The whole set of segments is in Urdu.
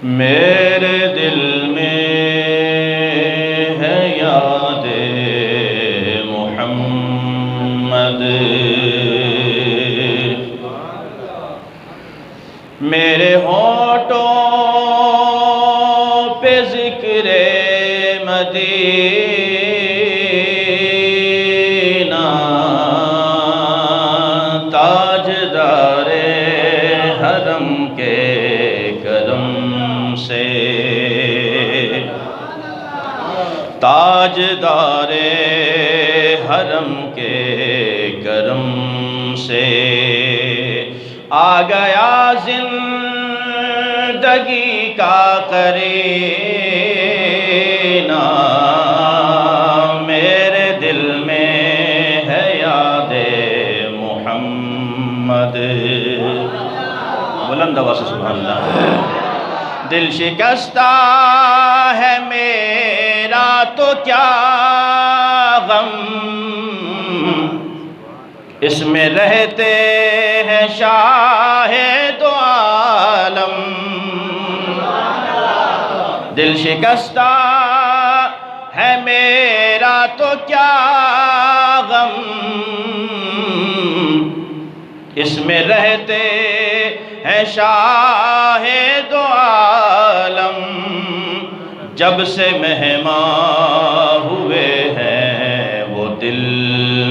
میرے دل میں ہے یاد محمد، میرے ہونٹوں پہ ذکر مدینہ، تاجدار حرم کے کرم سے، تاجدار حرم کے کرم سے آ گیا زندگی کا قرینہ، میرے دل میں ہے یاد محمد۔ بلند آواز سے سبحان اللہ۔ دل شکستہ ہے میرا تو کیا غم، اس میں رہتے ہیں شاہ دو عالم، دل شکستہ ہے میرا تو کیا غم، اس میں رہتے ہیں شاہ دو عالم، جب سے مہمان ہوئے ہیں وہ دل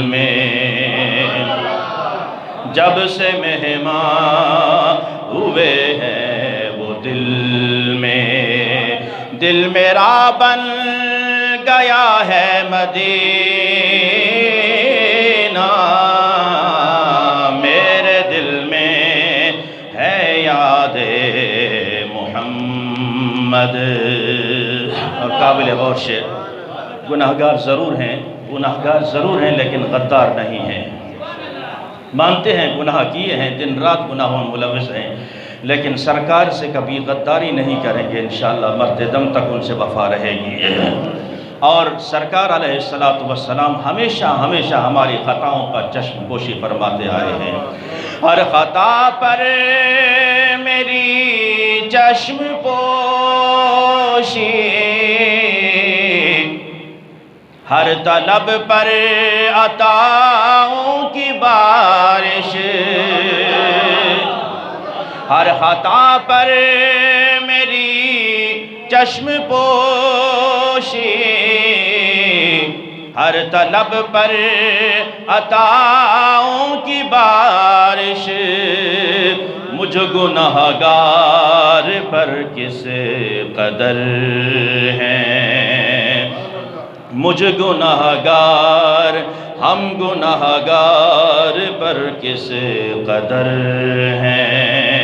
میں، جب سے مہمان ہوئے ہیں وہ دل میں، دل میرا بن گیا ہے مدینہ، میرے دل میں ہے یاد محمد۔ اور قابل غور شعر، گناہگار ضرور ہیں، گناہگار ضرور ہیں لیکن غدار نہیں ہیں، مانتے ہیں گناہ کیے ہیں، دن رات گناہوں میں ملوث ہیں، لیکن سرکار سے کبھی غداری نہیں کریں گے، انشاءاللہ مرتے دم تک ان سے وفا رہے گی۔ اور سرکار علیہ السلام ہمیشہ ہمیشہ ہماری خطاؤں کا چشم پوشی فرماتے آئے ہیں، ہر خطا پر میری چشم پوشی، ہر طلب پر عطاؤں کی بارش، ہر خطا پر میری چشم پوشی، ہر طلب پر عطاؤں کی بارش، مجھ گناہگار پر کس قدر ہیں، مجھ گناہگار ہم گناہگار پر کس قدر ہیں،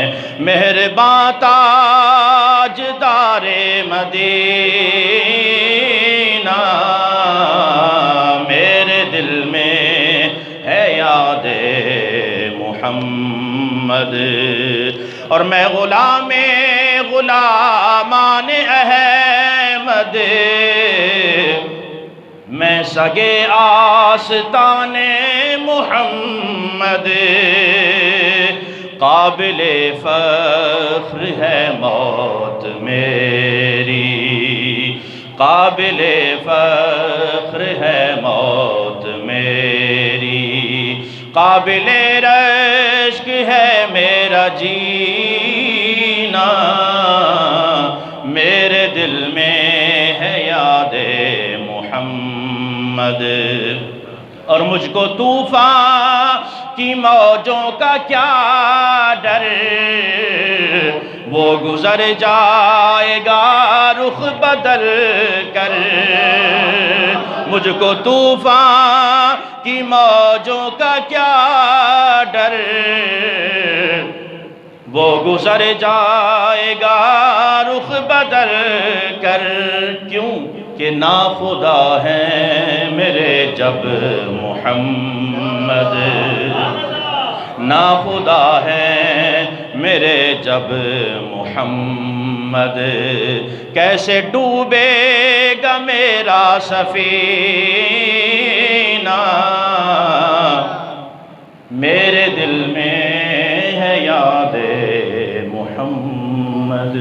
مہرباں تاجدار مدینہ، میرے دل میں ہے یاد محمد، اور میں غلامان احمد، میں سگے آستان محمد، قابل فخر ہے موت میری، قابل فخر ہے موت میری، قابل رشک ہے میرا جینا، میرے دل میں ہے یاد محمد، اور مجھ کو طوفان کی موجوں کا کیا ڈر، وہ گزر جائے گا رخ بدل کر، مجھ کو طوفان کی موجوں کا کیا ڈر، وہ گزر جائے گا رخ بدل کر، کیوں کہ ناخدا ہیں میرے جب محمد، ناخدا ہیں میرے جب محمد، کیسے ڈوبے گا میرا سفینہ، میرے دل میں ہے یاد محمد۔